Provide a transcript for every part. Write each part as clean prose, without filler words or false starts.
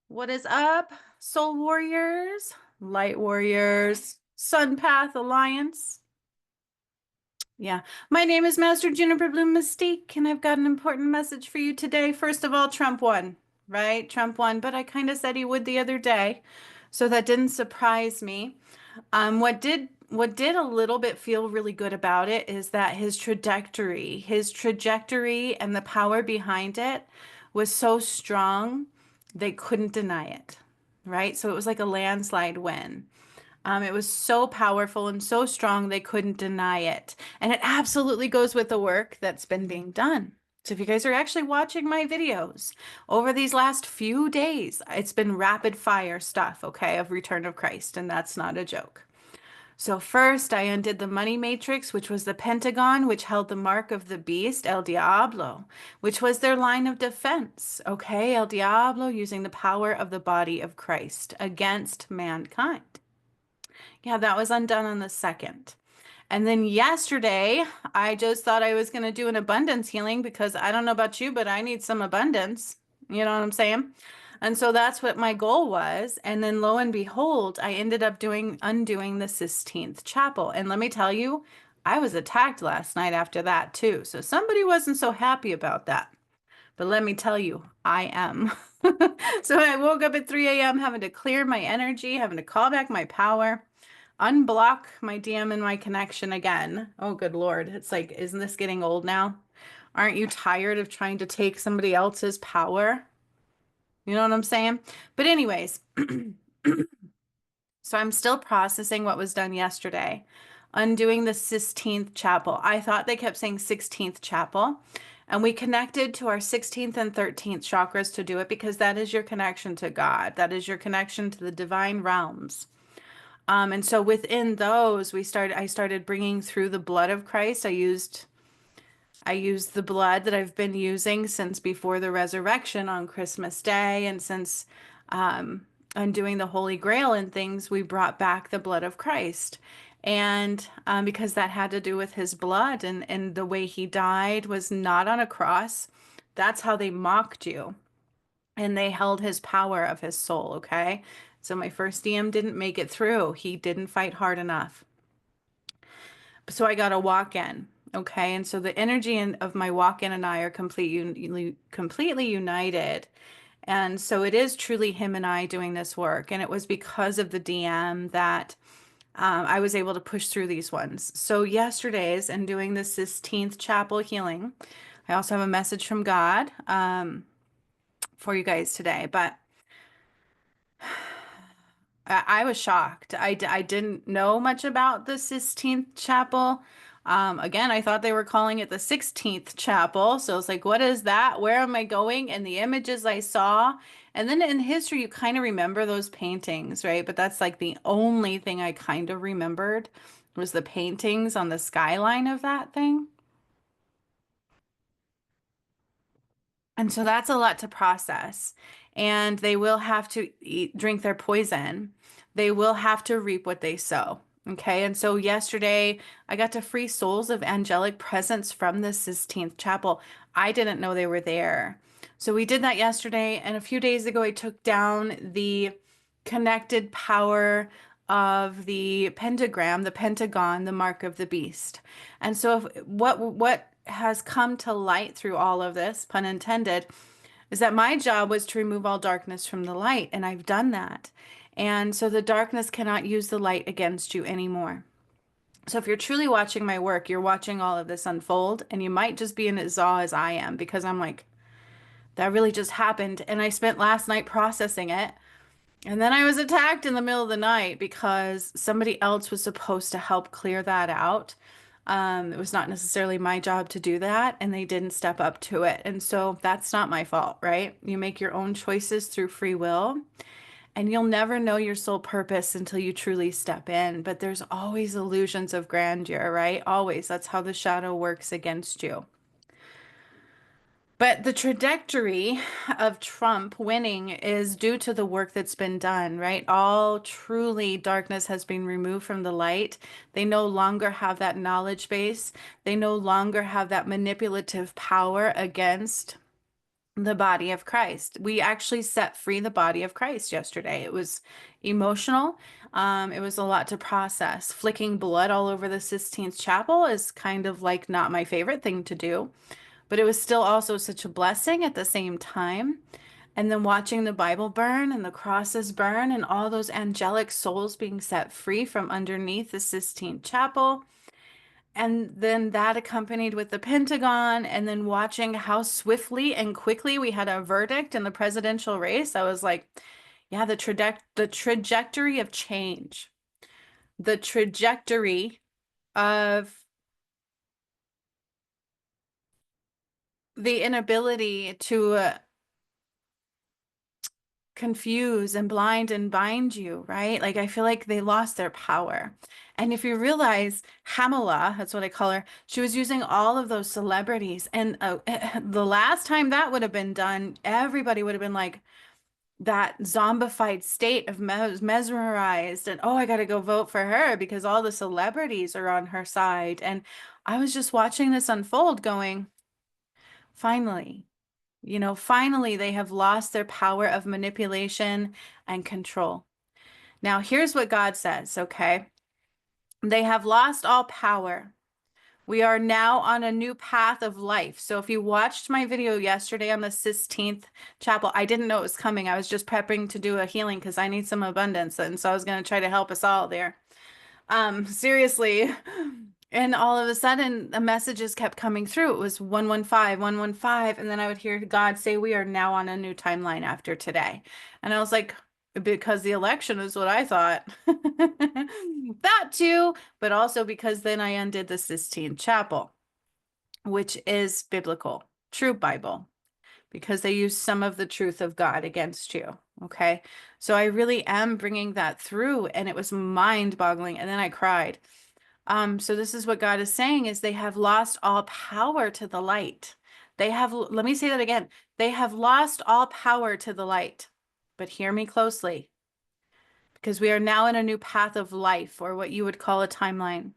What is up, Soul Warriors, Light Warriors, Sun Path Alliance? Yeah, my name is Master Juniper Bloom Mystique, and I've got an important message for you today. First of all, Trump won, right? Trump won, but I kind of said he would the other day, so that didn't surprise me. What did a little bit feel really good about it is that his trajectory and the power behind it was so strong they couldn't deny it, right? So it was like a landslide win. It was so powerful and so strong they couldn't deny it. And it absolutely goes with the work that's been being done. So if you guys are actually watching my videos over these last few days, it's been rapid fire stuff, okay, of Return of Christ, and that's not a joke. So first, I undid the money matrix, which was the Pentagon, which held the mark of the beast, El Diablo, which was their line of defense. Okay, El Diablo using the power of the body of Christ against mankind. Yeah, that was undone on the second. And then yesterday, I just thought I was going to do an abundance healing because I don't know about you, but I need some abundance. You know what I'm saying? And so that's what my goal was. And then lo and behold, I ended up undoing the Sistine Chapel. And let me tell you, I was attacked last night after that too. So somebody wasn't so happy about that. But let me tell you, I am. So I woke up at 3 a.m. having to clear my energy, having to call back my power, unblock my DM and my connection again. Oh, good Lord. It's like, isn't this getting old now? Aren't you tired of trying to take somebody else's power? You know what I'm saying? But anyways, so I'm still processing what was done yesterday, undoing the 16th chapel. I thought they kept saying 16th chapel, and we connected to our 16th and 13th chakras to do it because that is your connection to God. That is your connection to the divine realms. And so within those, I started bringing through the blood of Christ. I used the blood that I've been using since before the resurrection on Christmas Day, and since undoing the Holy Grail and things, we brought back the blood of Christ. And because that had to do with his blood, and the way he died was not on a cross. That's how they mocked you. And they held his power of his soul, okay? So my first DM didn't make it through. He didn't fight hard enough. So I got a walk in. Okay. And so the energy of my walk in and I are completely united. And so it is truly him and I doing this work. And it was because of the DM that I was able to push through these ones. So yesterday's and doing the Sistine Chapel healing. I also have a message from God for you guys today. But I was shocked. I didn't know much about the Sistine Chapel. Again, I thought they were calling it the 16th Chapel. So it's like, what is that? Where am I going? And the images I saw. And then in history, you kind of remember those paintings, right? But that's like the only thing I kind of remembered was the paintings on the skyline of that thing. And so that's a lot to process. And they will have to drink their poison. They will have to reap what they sow. Okay. And so yesterday I got to free souls of angelic presence from the Sistine Chapel. I didn't know they were there. So we did that yesterday. And a few days ago, I took down the connected power of the pentagram, the Pentagon, the mark of the beast. And so what has come to light through all of this, pun intended, is that my job was to remove all darkness from the light, and I've done that. And so the darkness cannot use the light against you anymore. So if you're truly watching my work, you're watching all of this unfold, and you might just be in as awe as I am because I'm like, that really just happened. And I spent last night processing it. And then I was attacked in the middle of the night because somebody else was supposed to help clear that out. It was not necessarily my job to do that, and they didn't step up to it. And so that's not my fault, right? You make your own choices through free will, and you'll never know your soul purpose until you truly step in. But there's always illusions of grandeur, right? Always. That's how the shadow works against you. But the trajectory of Trump winning is due to the work that's been done, right? All truly darkness has been removed from the light. They no longer have that knowledge base. They no longer have that manipulative power against the body of Christ. We actually set free the body of Christ yesterday. It was emotional. It was a lot to process. Flicking blood all over the Sistine Chapel is kind of like not my favorite thing to do, but it was still also such a blessing at the same time. And then watching the Bible burn and the crosses burn and all those angelic souls being set free from underneath the Sistine Chapel. And then that accompanied with the Pentagon, and then watching how swiftly and quickly we had a verdict in the presidential race. I was like, yeah, the trajectory of change, the trajectory of the inability to confuse and blind and bind you, right? Like I feel like they lost their power. And if you realize Hamala, that's what I call her, she was using all of those celebrities. And the last time that would have been done, everybody would have been like that zombified state of mesmerized and oh, I got to go vote for her because all the celebrities are on her side. And I was just watching this unfold going, finally. Finally, they have lost their power of manipulation and control. Now, here's what God says, okay? They have lost all power. We are now on a new path of life. So if you watched my video yesterday on the Sistine Chapel, I didn't know it was coming. I was just prepping to do a healing because I need some abundance. And so I was going to try to help us all there. Seriously. And all of a sudden, the messages kept coming through. It was 115, 115. And then I would hear God say, we are now on a new timeline after today. And I was like, because the election is what I thought. That too, but also because then I undid the Sistine Chapel, which is biblical, true Bible, because they use some of the truth of God against you. Okay. So I really am bringing that through, and it was mind-boggling. And then I cried. So this is what God is saying is they have lost all power to the light. Let me say that again. They have lost all power to the light. But hear me closely, because we are now in a new path of life, or what you would call a timeline.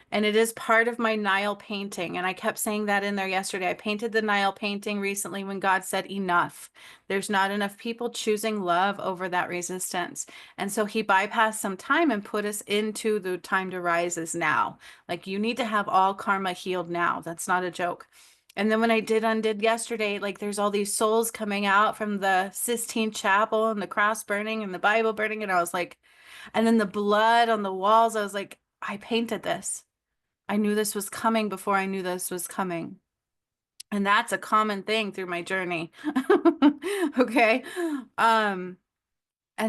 And it is part of my Nile painting. And I kept saying that in there yesterday. I painted the Nile painting recently when God said, enough. There's not enough people choosing love over that resistance. And so he bypassed some time and put us into the time to rise is now. Like you need to have all karma healed now. That's not a joke. And then when I undid yesterday, like there's all these souls coming out from the Sistine Chapel and the cross burning and the Bible burning. And I was like, and then the blood on the walls, I was like, I painted this. I knew this was coming before I knew this was coming. And that's a common thing through my journey. Okay. And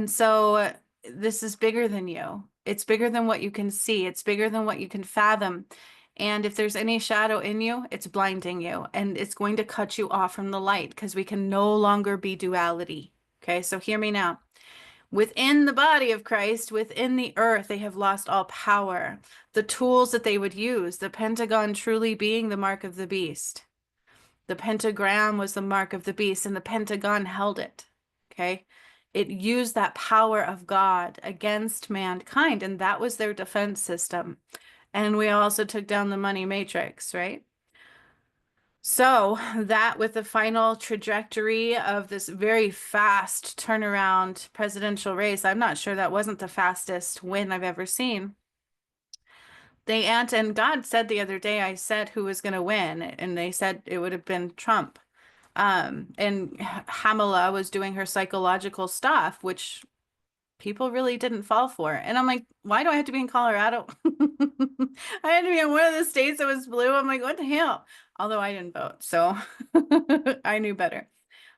so this is bigger than you. It's bigger than what you can see. It's bigger than what you can fathom. And if there's any shadow in you, it's blinding you and it's going to cut you off from the light because we can no longer be duality. Okay. So hear me now. Within the body of Christ, within the earth, they have lost all power. The tools that they would use, the Pentagon truly being the mark of the beast. The pentagram was the mark of the beast, and the Pentagon held it. Okay. It used that power of God against mankind, and that was their defense system. And we also took down the money matrix, right? So that with the final trajectory of this very fast turnaround presidential race, I'm not sure that wasn't the fastest win I've ever seen. And God said the other day, I said who was going to win, and they said it would have been Trump. And Hamala was doing her psychological stuff, which people really didn't fall for. And I'm like, why do I have to be in Colorado? I had to be in one of the states that was blue. I'm like, what the hell? Although I didn't vote, so I knew better.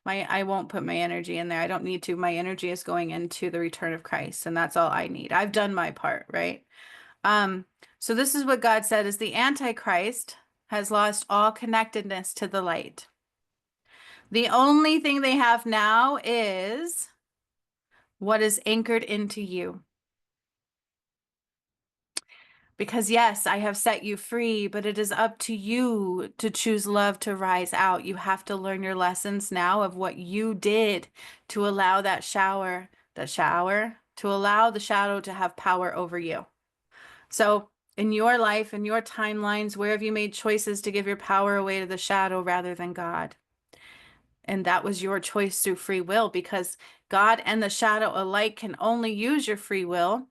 I won't put my energy in there. I don't need to. My energy is going into the return of Christ, and that's all I need. I've done my part, right? So this is what God said is the Antichrist has lost all connectedness to the light. The only thing they have now is what is anchored into you. Because yes, I have set you free, but it is up to you to choose love to rise out. You have to learn your lessons now of what you did to allow to allow the shadow to have power over you. So in your life, in your timelines, where have you made choices to give your power away to the shadow rather than God? And that was your choice through free will, because God and the shadow alike can only use your free will.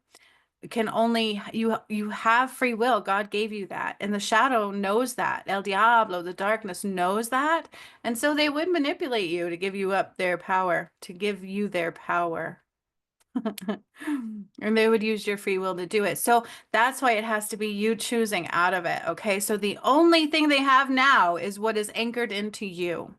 Can only you have free will. God gave you that. And the shadow knows that. El Diablo, the darkness knows that. And so they would manipulate you to give you up their power, to give you their power. And they would use your free will to do it. So that's why it has to be you choosing out of it. Okay. So the only thing they have now is what is anchored into you.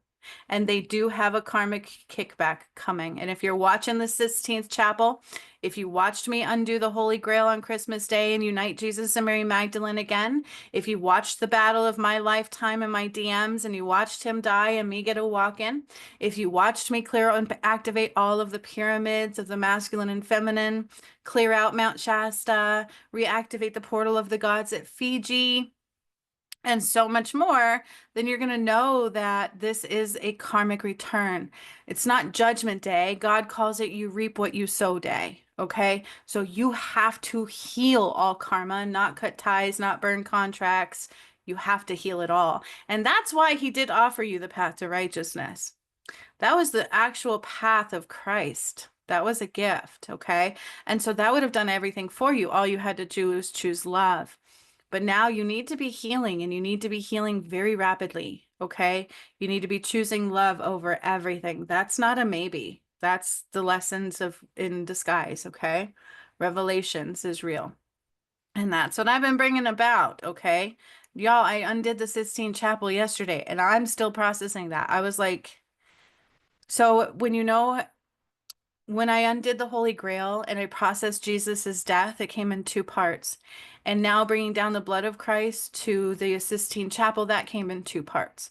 And they do have a karmic kickback coming. And if you're watching the Sistine Chapel, if you watched me undo the Holy Grail on Christmas Day and unite Jesus and Mary Magdalene again, if you watched the battle of my lifetime in my DMs and you watched him die and me get a walk in, if you watched me clear and activate all of the pyramids of the masculine and feminine, clear out Mount Shasta, reactivate the portal of the gods at Fiji, and so much more, then you're going to know that this is a karmic return. It's not judgment day. God calls it you reap what you sow day. Okay. So you have to heal all karma, not cut ties, not burn contracts. You have to heal it all. And that's why he did offer you the path to righteousness. That was the actual path of Christ. That was a gift. Okay. And so that would have done everything for you. All you had to do was choose love. But now you need to be healing, and you need to be healing very rapidly. Okay. You need to be choosing love over everything. That's not a maybe. That's the lessons of in disguise. Okay. Revelations is real. And that's what I've been bringing about. Okay. Y'all, I undid the Sistine Chapel yesterday and I'm still processing that. I was like, so when I undid the Holy Grail and I processed Jesus's death, it came in two parts. And now bringing down the blood of Christ to the Sistine Chapel, that came in two parts.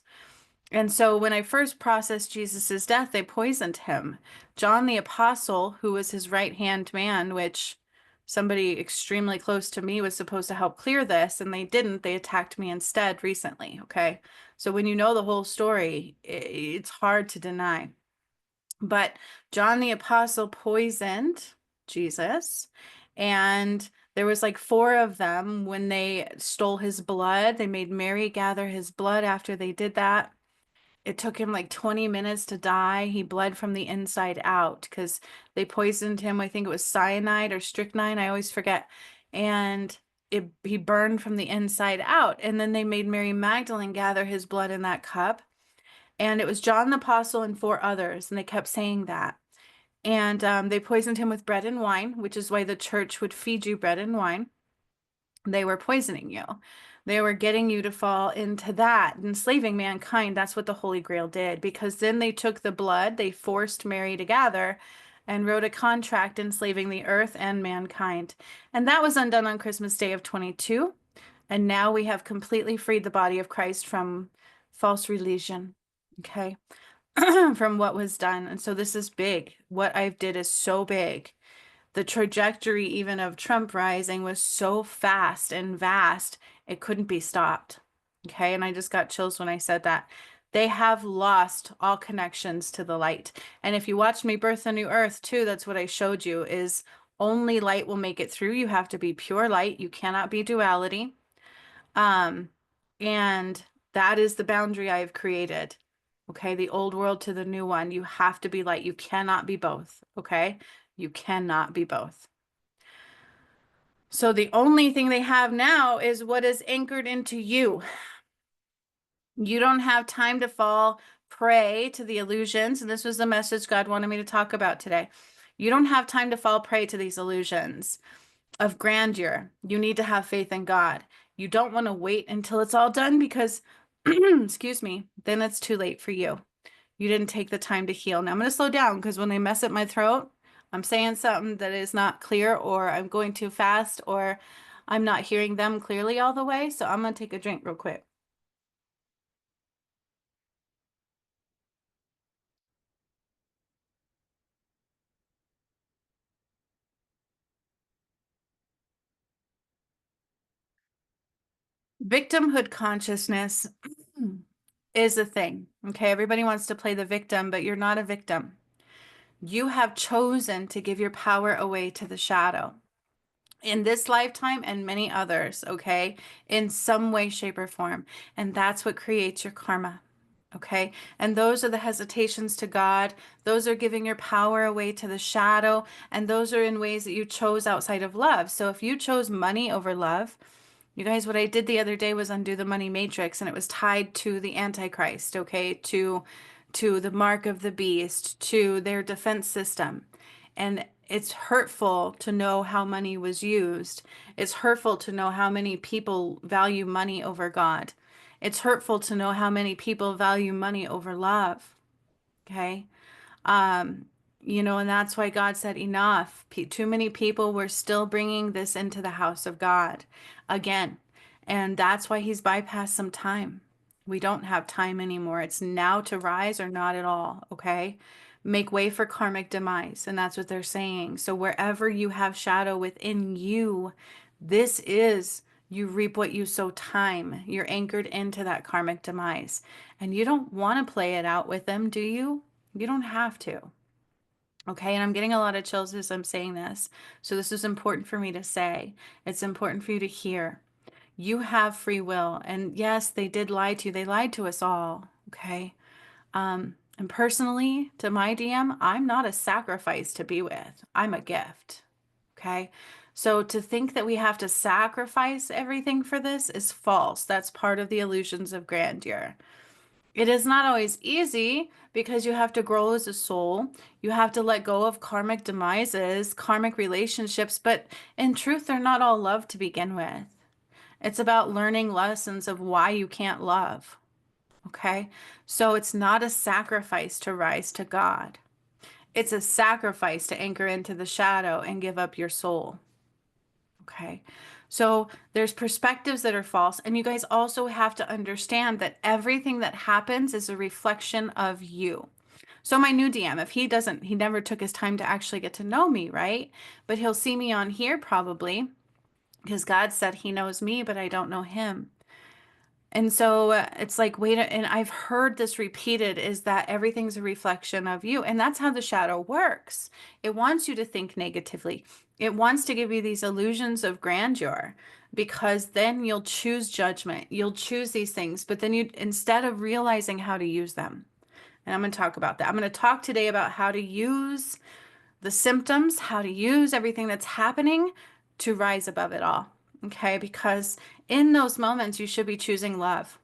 And so when I first processed Jesus's death, they poisoned him. John the Apostle, who was his right-hand man, which somebody extremely close to me was supposed to help clear this, and they didn't. They attacked me instead recently, okay? So when you know the whole story, it's hard to deny. But John the Apostle poisoned Jesus, and there was like four of them when they stole his blood. They made Mary gather his blood after they did that. It took him like 20 minutes to die. He bled from the inside out because they poisoned him. I think it was cyanide or strychnine. I always forget. And he burned from the inside out. And then they made Mary Magdalene gather his blood in that cup. And it was John the Apostle and four others. And they kept saying that. And they poisoned him with bread and wine, which is why the church would feed you bread and wine. They were poisoning you. They were getting you to fall into that, enslaving mankind. That's what the Holy Grail did, because then they took the blood, they forced Mary to gather and wrote a contract enslaving the earth and mankind. And that was undone on Christmas Day of 22. And now we have completely freed the body of Christ from false religion. Okay. From what was done. And so this is big. What I did is so big. The trajectory even of Trump rising was so fast and vast, it couldn't be stopped. Okay. And I just got chills when I said that. They have lost all connections to the light. And if you watched me birth a new earth too, that's what I showed you is only light will make it through. You have to be pure light. You cannot be duality. And that is the boundary I have created. Okay, the old world to the new one. You have to be light. You cannot be both. Okay, you cannot be both. So the only thing they have now is what is anchored into you. You don't have time to fall prey to the illusions. And this was the message God wanted me to talk about today. You don't have time to fall prey to these illusions of grandeur. You need to have faith in God. You don't want to wait until it's all done because, excuse me, then it's too late for you. You didn't take the time to heal. Now I'm going to slow down because when I mess up my throat, I'm saying something that is not clear, or I'm going too fast, or I'm not hearing them clearly all the way. So I'm going to take a drink real quick. Victimhood consciousness is a thing. Okay, everybody wants to play the victim, but you're not a victim. You have chosen to give your power away to the shadow in this lifetime and many others, okay, in some way, shape, or form. And that's what creates your karma. Okay. And those are the hesitations to God. Those are giving your power away to the shadow. And those are in ways that you chose outside of love. So if you chose money over love, you guys, what I did the other day was undo the money matrix, and it was tied to the Antichrist, okay, to the mark of the beast, to their defense system. And it's hurtful to know how money was used. It's hurtful to know how many people value money over God. It's hurtful to know how many people value money over love. Okay. Um, and that's why God said enough. Too many people were still bringing this into the house of God again. And that's why he's bypassed some time. We don't have time anymore. It's now to rise or not at all. Okay. Make way for karmic demise. And that's what they're saying. So wherever you have shadow within you, this is you reap what you sow time. You're anchored into that karmic demise. And you don't want to play it out with them, do you? You don't have to. Okay, and I'm getting a lot of chills as I'm saying this. So this is important for me to say. It's important for you to hear. You have free will. And yes, they did lie to you. They lied to us all. Okay. And personally, to my DM, I'm not a sacrifice to be with. I'm a gift. Okay. So to think that we have to sacrifice everything for this is false. That's part of the illusions of grandeur. It is not always easy because you have to grow as a soul. You have to let go of karmic demises, karmic relationships, but in truth, they're not all love to begin with. It's about learning lessons of why you can't love. Okay? So it's not a sacrifice to rise to God. It's a sacrifice to anchor into the shadow and give up your soul. Okay. So there's perspectives that are false. And you guys also have to understand that everything that happens is a reflection of you. So my new DM, if he never took his time to actually get to know me, right? But he'll see me on here probably because God said he knows me, but I don't know him. And so it's like, wait, and I've heard this repeated is that everything's a reflection of you. And that's how the shadow works. It wants you to think negatively. It wants to give you these illusions of grandeur because then you'll choose judgment. You'll choose these things, but then you, instead of realizing how to use them. And I'm going to talk about that. I'm going to talk today about how to use the symptoms, how to use everything that's happening to rise above it all. Okay, because in those moments you should be choosing love.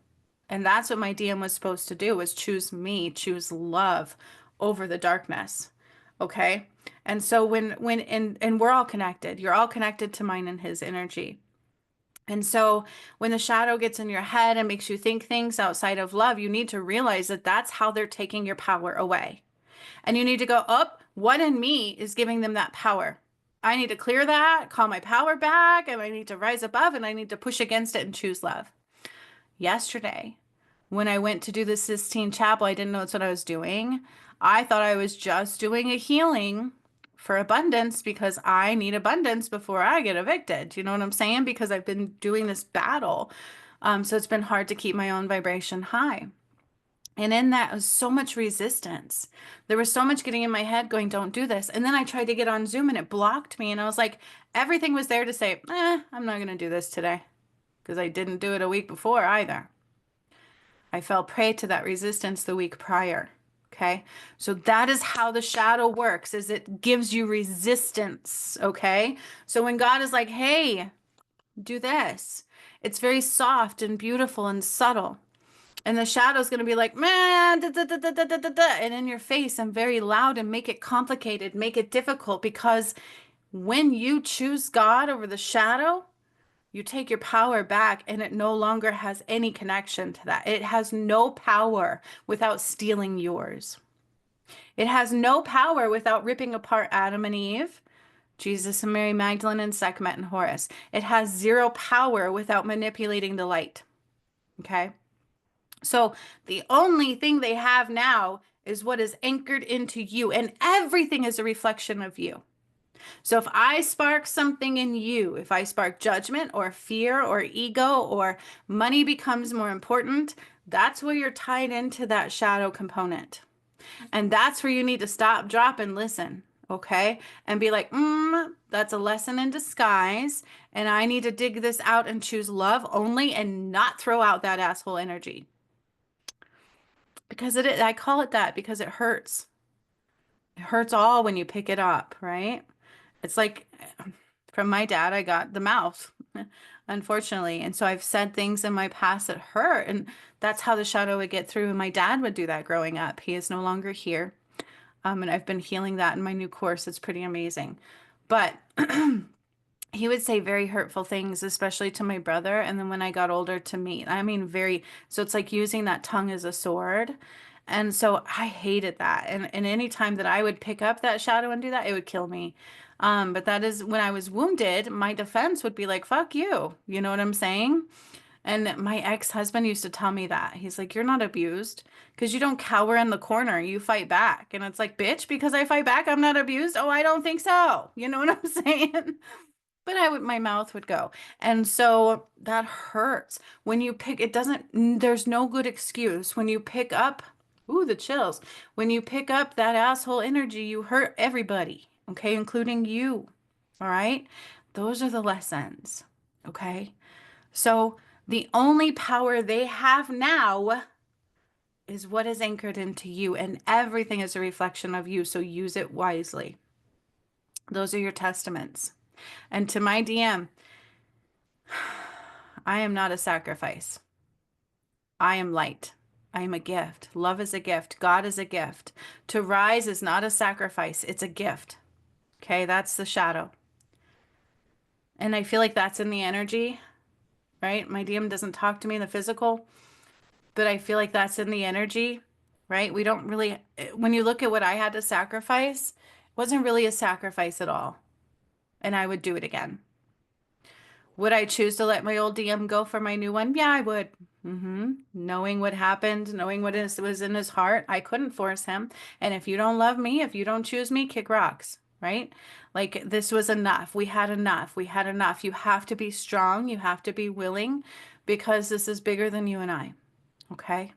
And that's what my DM was supposed to do was choose me, choose love over the darkness. Okay? And so and we're all connected. You're all connected to mine and his energy. And so when the shadow gets in your head and makes you think things outside of love, you need to realize that that's how they're taking your power away. And you need to go up. What in me is giving them that power? I need to clear that, call my power back, and I need to rise above and I need to push against it and choose love. Yesterday, when I went to do the Sistine Chapel, I didn't know that's what I was doing. I thought I was just doing a healing for abundance because I need abundance before I get evicted. You know what I'm saying? Because I've been doing this battle. So it's been hard to keep my own vibration high. And in that was so much resistance. There was so much getting in my head going, don't do this. And then I tried to get on Zoom and it blocked me. And I was like, everything was there to say, I'm not going to do this today because I didn't do it a week before either. I fell prey to that resistance the week prior. Okay. So that is how the shadow works, is it gives you resistance. Okay. So when God is like, hey, do this, it's very soft and beautiful and subtle. And the shadow's going to be like, man, da, da, da, da, da, da, da, and in your face and very loud and make it complicated, make it difficult. Because when you choose God over the shadow, you take your power back and it no longer has any connection to that. It has no power without stealing yours. It has no power without ripping apart Adam and Eve, Jesus and Mary Magdalene, and Sekhmet and Horus. It has zero power without manipulating the light. Okay? So the only thing they have now is what is anchored into you, and everything is a reflection of you. So if I spark something in you, if I spark judgment or fear or ego or money becomes more important, that's where you're tied into that shadow component. And that's where you need to stop, drop, and listen. Okay. And be like, that's a lesson in disguise. And I need to dig this out and choose love only and not throw out that asshole energy. because I call it that because it hurts. It hurts all when you pick it up, right? It's like from my dad, I got the mouth, unfortunately. And so I've said things in my past that hurt. And that's how the shadow would get through. And my dad would do that growing up. He is no longer here. And I've been healing that in my new course. It's pretty amazing. But he would say very hurtful things, especially to my brother. And then when I got older to me, I mean, so it's like using that tongue as a sword. And so I hated that. And any time that I would pick up that shadow and do that, it would kill me. But that is when I was wounded, my defense would be like, fuck you. You know what I'm saying? And my ex-husband used to tell me that. He's like, you're not abused because you don't cower in the corner. You fight back. And it's like, bitch, because I fight back, I'm not abused. Oh, I don't think so. You know what I'm saying? But my mouth would go. And so that hurts. When you pick, it doesn't, there's no good excuse. When you pick up, ooh, the chills. When you pick up that asshole energy, you hurt everybody, okay, including you. All right? Those are the lessons, okay? So the only power they have now is what is anchored into you, and everything is a reflection of you. So use it wisely. Those are your testaments. And to my DM, I am not a sacrifice. I am light. I am a gift. Love is a gift. God is a gift. To rise is not a sacrifice, it's a gift. Okay, that's the shadow. And I feel like that's in the energy, right? My DM doesn't talk to me in the physical, but I feel like that's in the energy, right? We don't really, when you look at what I had to sacrifice, it wasn't really a sacrifice at all. And I would do it again. Would I choose to let my old DM go for my new one? Yeah, I would. Knowing what happened, knowing was in his heart, I couldn't force him. And if you don't love me, if you don't choose me, kick rocks, right? Like this was enough. We had enough. We had enough. You have to be strong. You have to be willing because this is bigger than you and I. Okay?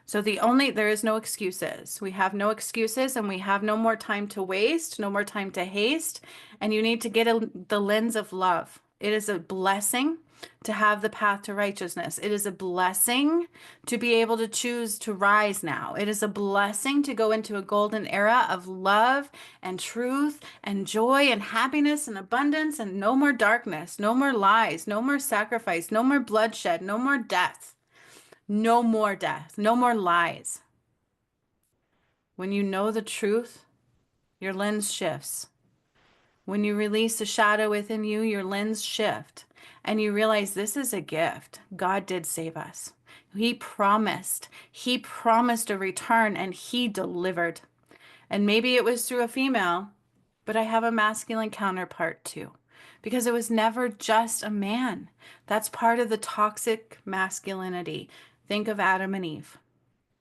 So there is no excuses. We have no excuses and we have no more time to waste, no more time to haste. And you need to get the lens of love. It is a blessing to have the path to righteousness. It is a blessing to be able to choose to rise now. It is a blessing to go into a golden era of love and truth and joy and happiness and abundance and no more darkness, no more lies, no more sacrifice, no more bloodshed, no more death. No more death, no more lies. When you know the truth, your lens shifts. When you release the shadow within you, your lens shift and you realize this is a gift. God did save us. He promised a return and he delivered. And maybe it was through a female, but I have a masculine counterpart too, because it was never just a man. That's part of the toxic masculinity. Think of Adam and Eve,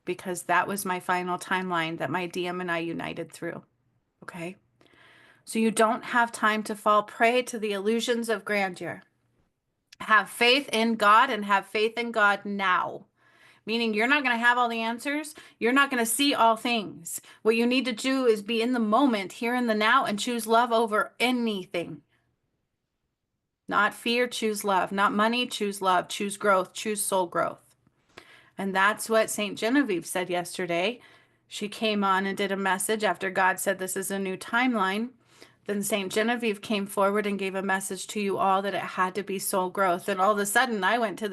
because that was my final timeline that my DM and I united through. Okay? So you don't have time to fall prey to the illusions of grandeur. Have faith in God and have faith in God now. Meaning you're not going to have all the answers. You're not going to see all things. What you need to do is be in the moment, here in the now, and choose love over anything. Not fear, choose love. Not money, choose love. Choose growth, choose soul growth. And that's what St. Genevieve said yesterday. She came on and did a message after God said this is a new timeline. Then St. Genevieve came forward and gave a message to you all that it had to be soul growth. And all of a sudden, I went to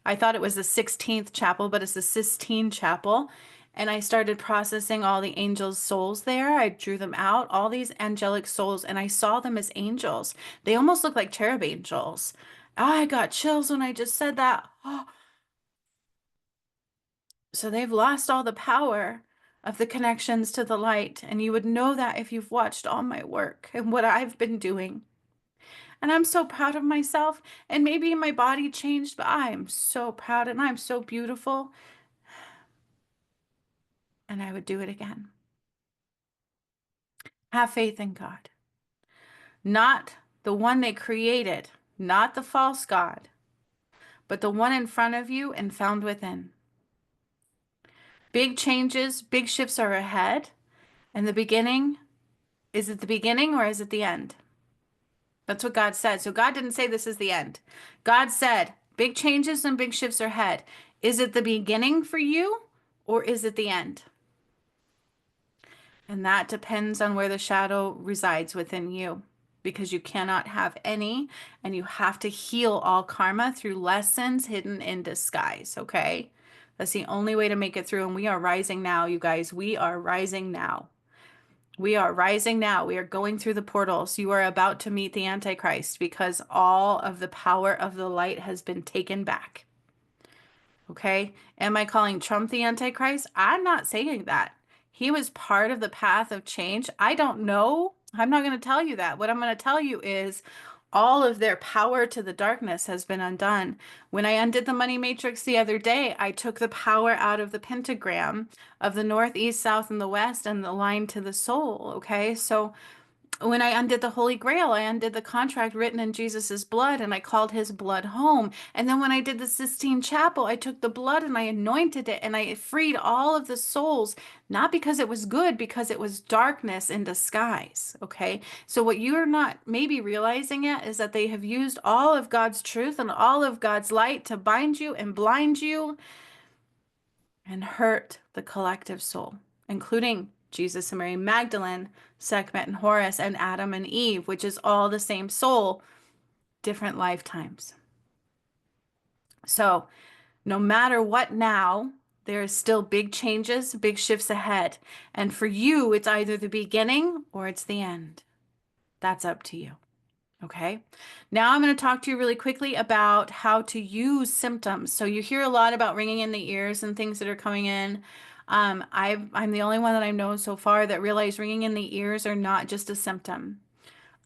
I thought it was the 16th chapel, but it's the Sistine Chapel. And I started processing all the angels' souls there. I drew them out, all these angelic souls, and I saw them as angels. They almost look like cherub angels. I got chills when I just said that. Oh, so they've lost all the power of the connections to the light. And you would know that if you've watched all my work and what I've been doing. And I'm so proud of myself. And maybe my body changed, but I am so proud and I'm so beautiful. And I would do it again. Have faith in God. Not the one they created, not the false God, but the one in front of you and found within. Big changes, big shifts are ahead. And the beginning, is it the beginning or is it the end? That's what God said. So God didn't say this is the end. God said big changes and big shifts are ahead. Is it the beginning for you or is it the end? And that depends on where the shadow resides within you, because you cannot have any, and you have to heal all karma through lessons hidden in disguise, okay? That's the only way to make it through. And we are rising now, you guys. We are rising now. We are rising now. We are going through the portals. You are about to meet the Antichrist because all of the power of the light has been taken back. Okay. Am I calling Trump the Antichrist? I'm not saying that. He was part of the path of change. I don't know. I'm not going to tell you that. What I'm going to tell you is all of their power to the darkness has been undone. When I undid the money matrix the other day, I took the power out of the pentagram of the north, east, south, and the west and the line to the soul. Okay. So when I undid the Holy Grail, I undid the contract written in Jesus's blood and I called his blood home. And then when I did the Sistine Chapel, I took the blood and I anointed it and I freed all of the souls, not because it was good, because it was darkness in disguise. Okay. So what you're not maybe realizing yet is that they have used all of God's truth and all of God's light to bind you and blind you and hurt the collective soul, including Jesus and Mary Magdalene, Sekhmet and Horus, and Adam and Eve, which is all the same soul, different lifetimes. So no matter what now, there is still big changes, big shifts ahead. And for you, it's either the beginning or it's the end. That's up to you. Okay. Now I'm going to talk to you really quickly about how to use symptoms. So you hear a lot about ringing in the ears and things that are coming in. I'm the only one that I know so far that realized ringing in the ears are not just a symptom.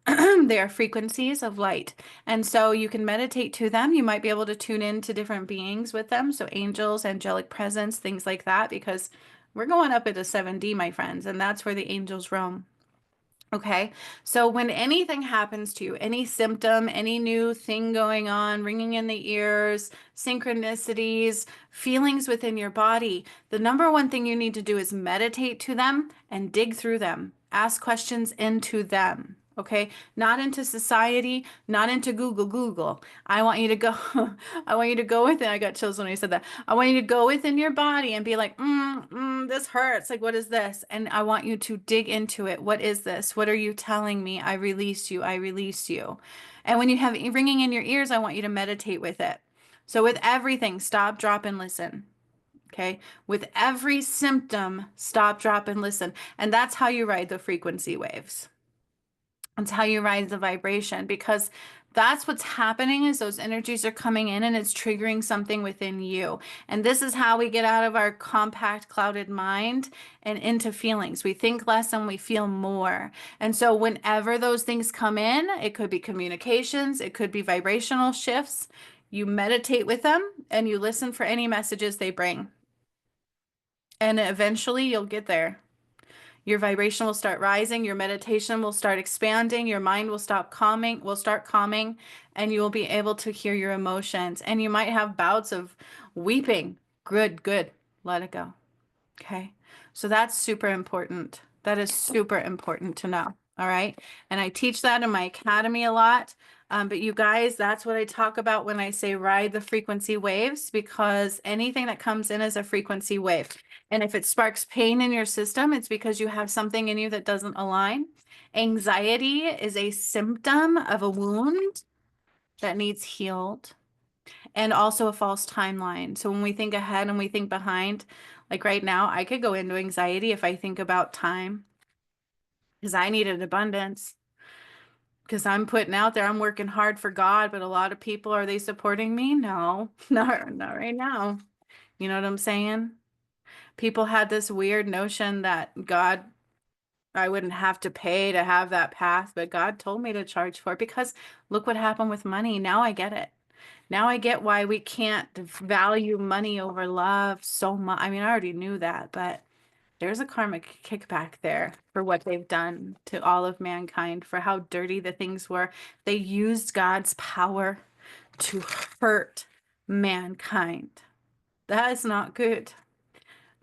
They are frequencies of light. And so you can meditate to them. You might be able to tune in to different beings with them. So angels, angelic presence, things like that, because we're going up into 7D, my friends, and that's where the angels roam. Okay, so when anything happens to you, any symptom, any new thing going on, ringing in the ears, synchronicities, feelings within your body, the number one thing you need to do is meditate to them and dig through them. Ask questions into them. Okay, not into society, not into Google. I want you to go, I want you to go within. I got chills when I said that. I want you to go within your body and be like, this hurts. Like, what is this? And I want you to dig into it. What is this? What are you telling me? I release you. I release you. And when you have ringing in your ears, I want you to meditate with it. So with everything, stop, drop, and listen. Okay. With every symptom, stop, drop, and listen. And that's how you ride the frequency waves. It's how you rise the vibration, because that's what's happening is those energies are coming in and it's triggering something within you. And this is how we get out of our compact, clouded mind and into feelings. We think less and we feel more. And so whenever those things come in, it could be communications, it could be vibrational shifts. You meditate with them and you listen for any messages they bring. And eventually you'll get there. Your vibration will start rising, your meditation will start expanding, your mind will start calming, and you will be able to hear your emotions. And you might have bouts of weeping. Good, good. Let it go. Okay. So that's super important. That is super important to know. All right. And I teach that in my academy a lot. But you guys, that's what I talk about when I say ride the frequency waves, because anything that comes in is a frequency wave. And if it sparks pain in your system, it's because you have something in you that doesn't align. Anxiety is a symptom of a wound that needs healed, and also a false timeline. So when we think ahead and we think behind, like right now, I could go into anxiety if I think about time, because I needed abundance. Because I'm putting out there, I'm working hard for God, but a lot of people, are they supporting me? No, not right now. You know what I'm saying? People had this weird notion that God, I wouldn't have to pay to have that path, but God told me to charge for it, because look what happened with money. Now I get it. Now I get why we can't value money over love so much. I mean, I already knew that, but there's a karmic kickback there for what they've done to all of mankind, for how dirty the things were. They used God's power to hurt mankind. That is not good.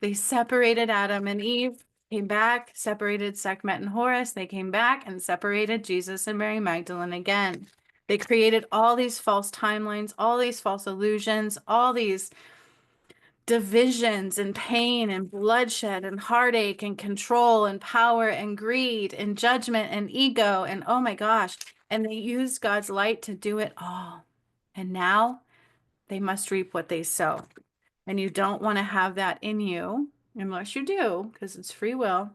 They separated Adam and Eve, came back, separated Sekhmet and Horus. They came back and separated Jesus and Mary Magdalene again. They created all these false timelines, all these false illusions, all these divisions and pain and bloodshed and heartache and control and power and greed and judgment and ego and oh my gosh. And they used God's light to do it all. And now they must reap what they sow. And you don't want to have that in you unless you do, because it's free will,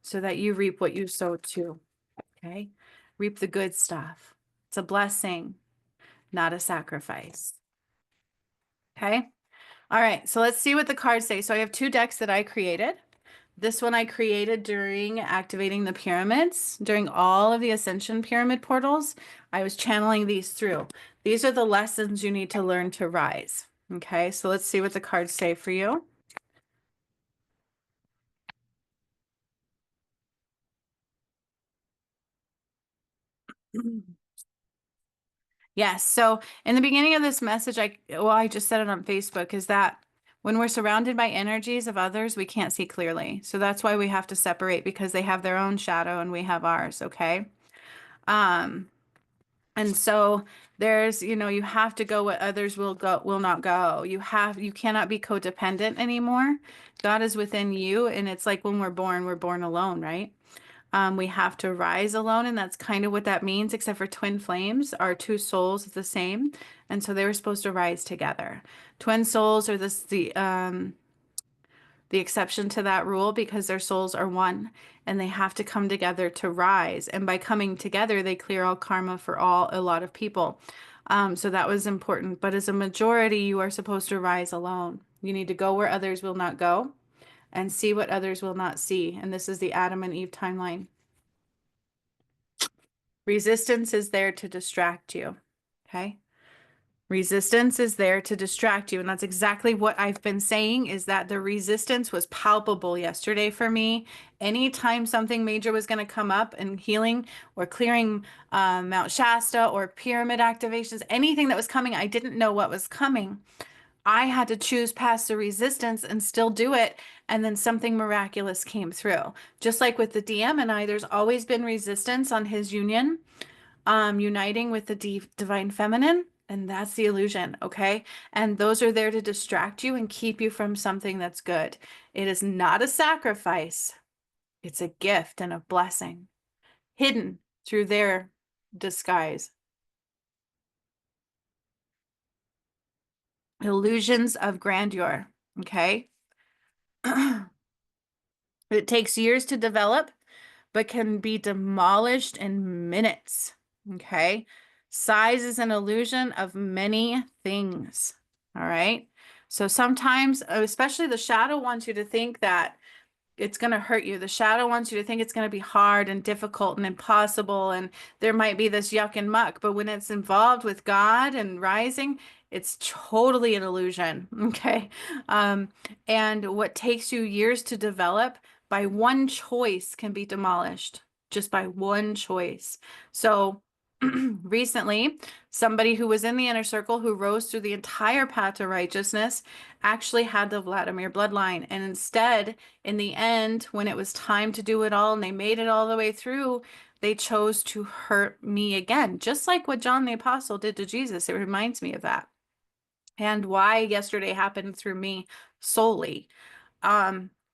so that you reap what you sow too. Okay? Reap the good stuff. It's a blessing, not a sacrifice. Okay? All right, so let's see what the cards say. So I have two decks that I created. This one I created during activating the pyramids, during all of the Ascension pyramid portals. I was channeling these through. These are the lessons you need to learn to rise. Okay, so let's see what the cards say for you. Yes. So in the beginning of this message, I just said it on Facebook, is that when we're surrounded by energies of others, we can't see clearly. So that's why we have to separate, because they have their own shadow and we have ours. Okay. Um, and so there's, you have to go what others will not go. You cannot be codependent anymore. God is within you. And it's like when we're born alone, right? We have to rise alone, and that's kind of what that means, except for twin flames. Our two souls is the same, and so they were supposed to rise together. Twin souls are the exception to that rule, because their souls are one, and they have to come together to rise. And by coming together, they clear all karma for a lot of people. So that was important. But as a majority, you are supposed to rise alone. You need to go where others will not go and see what others will not see. And this is the Adam and Eve timeline. Resistance is there to distract you. Okay. Resistance is there to distract you. And that's exactly what I've been saying, is that the resistance was palpable yesterday for me. Anytime something major was going to come up, and healing or clearing Mount Shasta or pyramid activations, anything that was coming, I didn't know what was coming. I had to choose past the resistance and still do it. And then something miraculous came through. Just like with the DM and I, there's always been resistance on his union, uniting with the divine feminine. And that's the illusion, okay? And those are there to distract you and keep you from something that's good. It is not a sacrifice. It's a gift and a blessing hidden through their disguise. Illusions of grandeur, okay? It takes years to develop, but can be demolished in minutes. Okay. Size is an illusion of many things. All right. So sometimes, especially the shadow wants you to think that it's going to hurt you. The shadow wants you to think it's going to be hard and difficult and impossible, and there might be this yuck and muck. But when it's involved with God and rising, it's totally an illusion. Okay. And what takes you years to develop, by one choice, can be demolished just by one choice. So recently, somebody who was in the inner circle, who rose through the entire path to righteousness, actually had the Vladimir bloodline. And instead, in the end, when it was time to do it all and they made it all the way through, they chose to hurt me again, just like what John the Apostle did to Jesus. It reminds me of that. And why yesterday happened through me solely.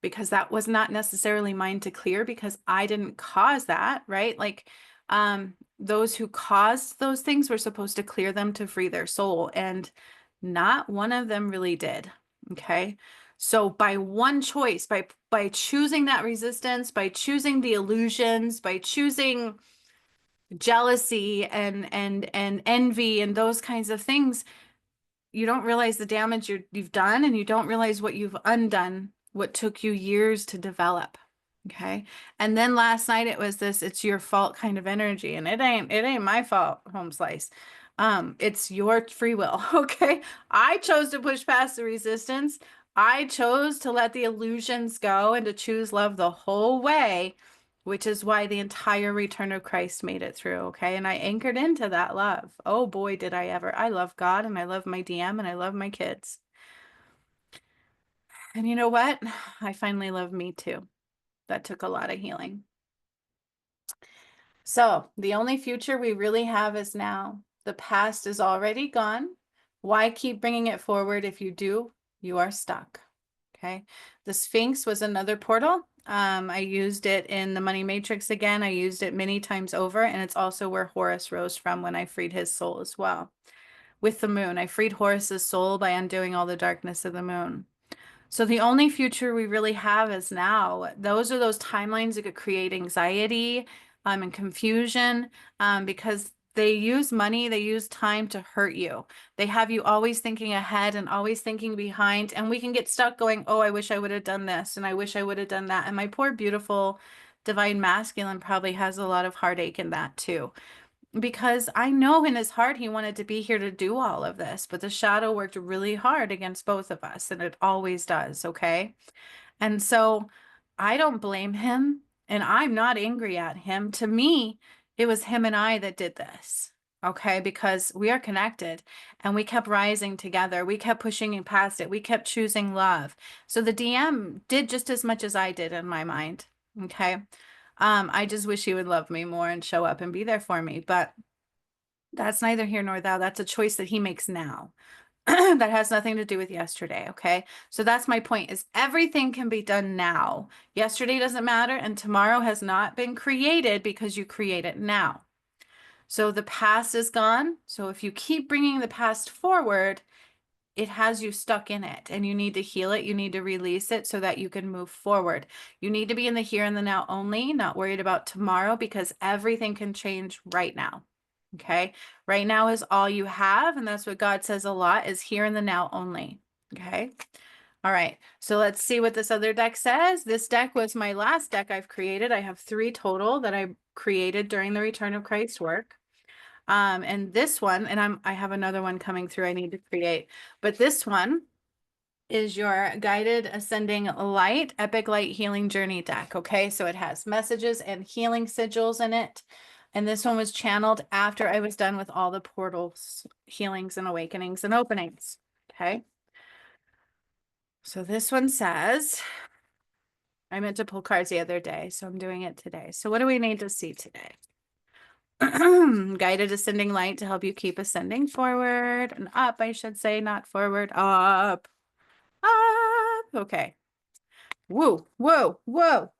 Because that was not necessarily mine to clear, because I didn't cause that, right? Like, those who caused those things were supposed to clear them to free their soul, and not one of them really did. Okay. So by one choice, by choosing that resistance, by choosing the illusions, by choosing jealousy and envy and those kinds of things, you don't realize the damage you've done, and you don't realize what you've undone, what took you years to develop. Okay. And then last night it was this, it's your fault kind of energy, and it ain't my fault, home slice. It's your free will. Okay. I chose to push past the resistance. I chose to let the illusions go and to choose love the whole way, which is why the entire return of Christ made it through. Okay. And I anchored into that love. Oh boy, did I ever. I love God, and I love my DM, and I love my kids. And you know what? I finally love me too. That took a lot of healing. So the only future we really have is now. The past is already gone. Why keep bringing it forward if you do You are stuck. Okay. The Sphinx was another portal. I used it in the Money Matrix again. I used it many times over, and it's also where Horus rose from when I freed his soul as well. With the moon, I freed Horus's soul by undoing all the darkness of the moon. So the only future we really have is now. Those are those timelines that could create anxiety, and confusion, because they use money, they use time to hurt you. They have you always thinking ahead and always thinking behind, and we can get stuck going, oh, I wish I would have done this, and I wish I would have done that. And my poor, beautiful, divine masculine probably has a lot of heartache in that too. Because I know in his heart he wanted to be here to do all of this, but the shadow worked really hard against both of us, and it always does, okay? And so I don't blame him, and I'm not angry at him. To me, it was him and I that did this, okay? Because we are connected and we kept rising together. We kept pushing past it. We kept choosing love. So the DM did just as much as I did in my mind, okay? I just wish he would love me more and show up and be there for me, but that's neither here nor there. That's a choice that he makes now. That has nothing to do with yesterday, okay? So that's my point, is everything can be done now. Yesterday doesn't matter, and tomorrow has not been created because you create it now. So the past is gone. So if you keep bringing the past forward, it has you stuck in it, and you need to heal it. You need to release it so that you can move forward. You need to be in the here and the now only, not worried about tomorrow, because everything can change right now. Okay. Right now is all you have. And that's what God says a lot, is here in the now only. Okay. All right. So let's see what this other deck says. This deck was my last deck I've created. I have 3 total that I created during the Return of Christ work. And this one, and I have another one coming through I need to create, but this one is your guided ascending light, epic light healing journey deck. Okay. So it has messages and healing sigils in it. And this one was channeled after I was done with all the portals, healings and awakenings and openings. Okay. So this one says, I meant to pull cards the other day, so I'm doing it today. So what do we need to see today? Guided ascending light to help you keep ascending forward and up, I should say, not forward, up, up. Okay. Whoa, whoa, whoa.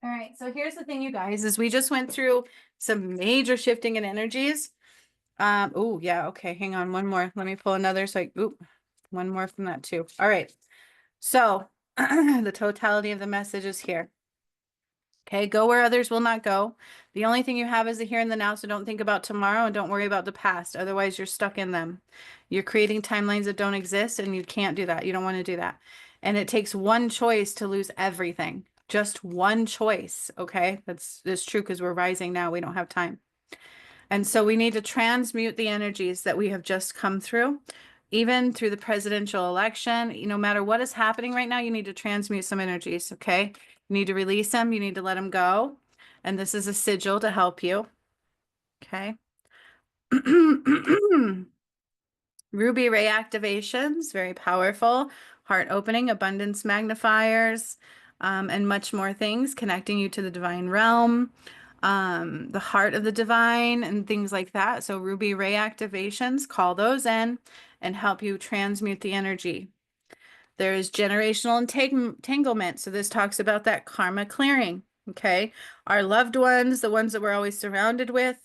All right. So here's the thing, you guys, is we just went through some major shifting in energies. Oh, yeah. Okay. Hang on. One more. Let me pull another. So, one more from that too. All right. So the totality of the message is here. Okay, go where others will not go. The only thing you have is the here and the now, so don't think about tomorrow and don't worry about the past. Otherwise, you're stuck in them. You're creating timelines that don't exist, and you can't do that. You don't want to do that. And it takes one choice to lose everything. Just one choice, okay? That's true, because we're rising now. We don't have time. And so we need to transmute the energies that we have just come through. Even through the presidential election, no matter what is happening right now, you need to transmute some energies, okay? You need to release them. You need to let them go. And this is a sigil to help you, okay? Ruby ray activations, very powerful. Heart opening, abundance magnifiers, and much more things, connecting you to the divine realm, the heart of the divine, and things like that. So ruby ray activations, call those in and help you transmute the energy. There is generational entanglement. So this talks about that karma clearing, okay? Our loved ones, the ones that we're always surrounded with,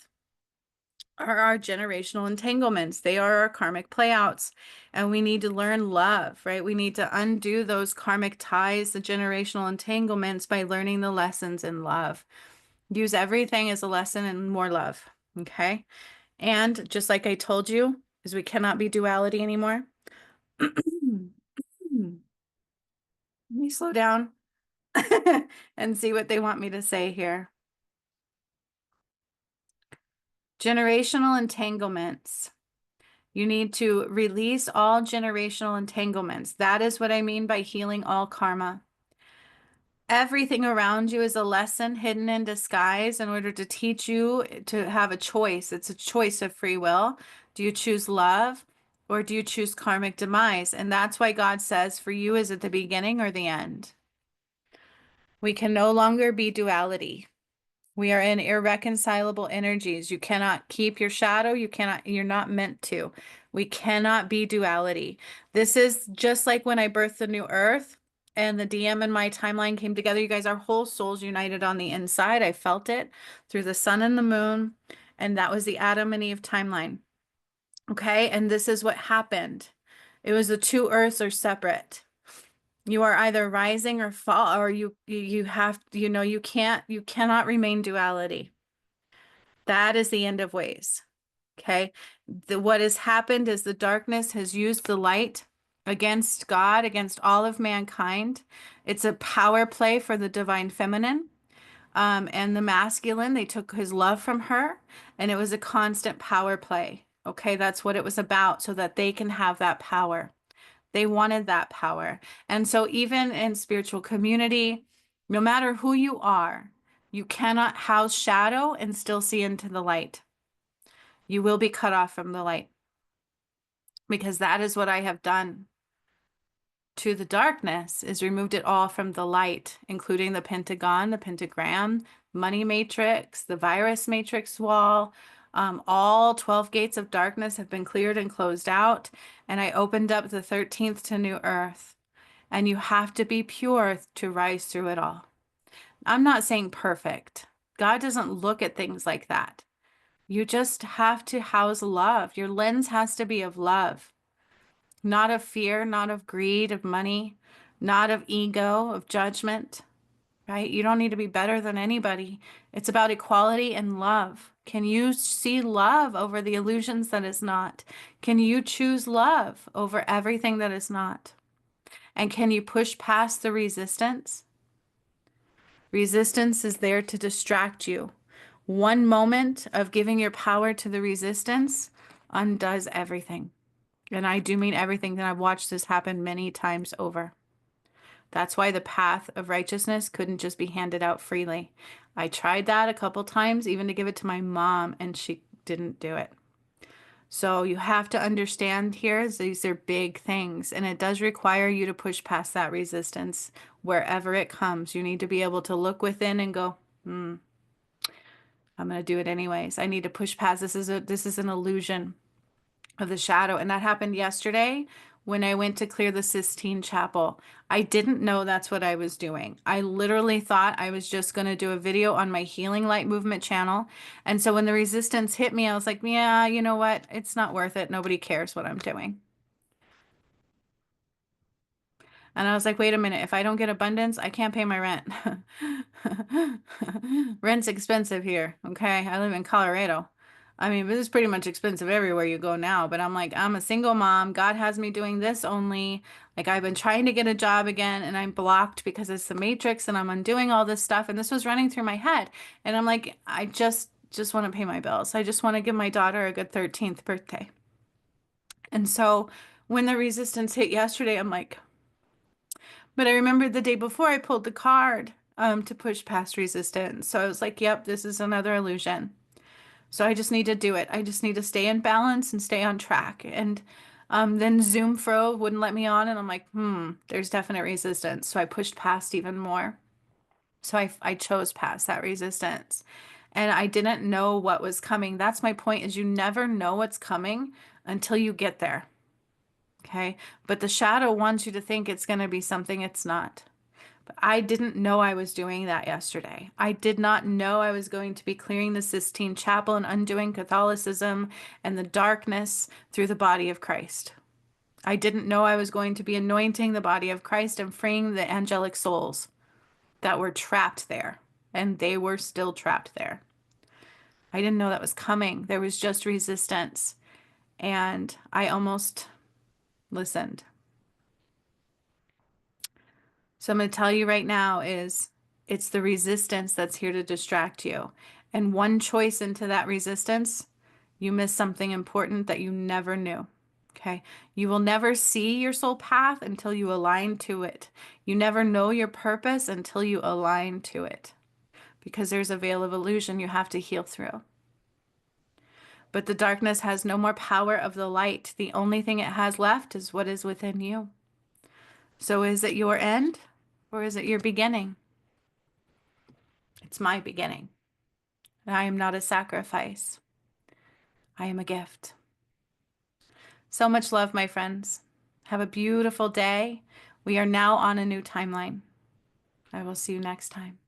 are our generational entanglements. They are our karmic playouts, and we need to learn love, right? We need to undo those karmic ties, the generational entanglements, by learning the lessons in love. Use everything as a lesson in more love, okay? And just like I told you, is we cannot be duality anymore. Let me slow down and see what they want me to say here. Generational entanglements. You need to release all generational entanglements. That is what I mean by healing all karma. Everything around you is a lesson hidden in disguise in order to teach you to have a choice. It's a choice of free will. Do you choose love, or do you choose karmic demise? And that's why God says, for you, is it the beginning or the end? We can no longer be duality. We are in irreconcilable energies. You cannot keep your shadow. You're not meant to. We cannot be duality. This is just like when I birthed the new earth and the DM and my timeline came together. You guys, our whole souls united on the inside. I felt it through the sun and the moon. And that was the Adam and Eve timeline. Okay. And this is what happened. It was the two earths are separate. You are either rising or fall, or you have, you cannot remain duality. That is the end of ways. Okay. What has happened is the darkness has used the light against God, against all of mankind. It's a power play for the divine feminine. And the masculine, they took his love from her, and it was a constant power play. Okay, that's what it was about, so that they can have that power. They wanted that power. And so, even in spiritual community, no matter who you are, you cannot house shadow and still see into the light. You will be cut off from the light, because that is what I have done to the darkness, is removed it all from the light, including the Pentagon, the pentagram, money matrix, the virus matrix wall. All 12 gates of darkness have been cleared and closed out. And I opened up the 13th to new earth. And you have to be pure to rise through it all. I'm not saying perfect. God doesn't look at things like that. You just have to house love. Your lens has to be of love, not of fear, not of greed, of money, not of ego, of judgment, right? You don't need to be better than anybody. It's about equality and love. Can you see love over the illusions that is not? Can you choose love over everything that is not? And can you push past the resistance? Resistance is there to distract you. One moment of giving your power to the resistance undoes everything. And I do mean everything, that I've watched this happen many times over. That's why the path of righteousness couldn't just be handed out freely. I tried that a couple times, even to give it to my mom, and she didn't do it. So you have to understand here, these are big things, and it does require you to push past that resistance wherever it comes. You need to be able to look within and go, I'm going to do it anyways. I need to push past. This is an illusion of the shadow. And that happened yesterday when I went to clear the Sistine Chapel. I didn't know that's what I was doing. I literally thought I was just going to do a video on my Healing Light Movement channel. And so when the resistance hit me, I was like, yeah, you know what? It's not worth it. Nobody cares what I'm doing. And I was like, wait a minute, if I don't get abundance, I can't pay my rent. Rent's expensive here. Okay. I live in Colorado. I mean, this is pretty much expensive everywhere you go now, but I'm like, I'm a single mom. God has me doing this only. Like, I've been trying to get a job again, and I'm blocked because it's the matrix, and I'm undoing all this stuff. And this was running through my head. And I'm like, I just want to pay my bills. I just want to give my daughter a good 13th birthday. And so when the resistance hit yesterday, I'm like, but I remembered the day before I pulled the card to push past resistance. So I was like, yep, this is another illusion. So I just need to do it. I just need to stay in balance and stay on track. And then Zoom fro wouldn't let me on. And I'm like, there's definite resistance. So I pushed past even more. So I chose past that resistance. And I didn't know what was coming. That's my point, is you never know what's coming until you get there. Okay. But the shadow wants you to think it's going to be something it's not. But I didn't know I was doing that yesterday. I did not know I was going to be clearing the Sistine Chapel and undoing Catholicism and the darkness through the body of Christ. I didn't know I was going to be anointing the body of Christ and freeing the angelic souls that were trapped there. And they were still trapped there. I didn't know that was coming. There was just resistance. And I almost listened. So I'm going to tell you right now is it's the resistance that's here to distract you. And one choice into that resistance, you miss something important that you never knew. Okay. You will never see your soul path until you align to it. You never know your purpose until you align to it, because there's a veil of illusion you have to heal through. But the darkness has no more power of the light. The only thing it has left is what is within you. So is it your end or is it your beginning? It's my beginning. I am not a sacrifice. I am a gift. So much love, my friends. Have a beautiful day. We are now on a new timeline. I will see you next time.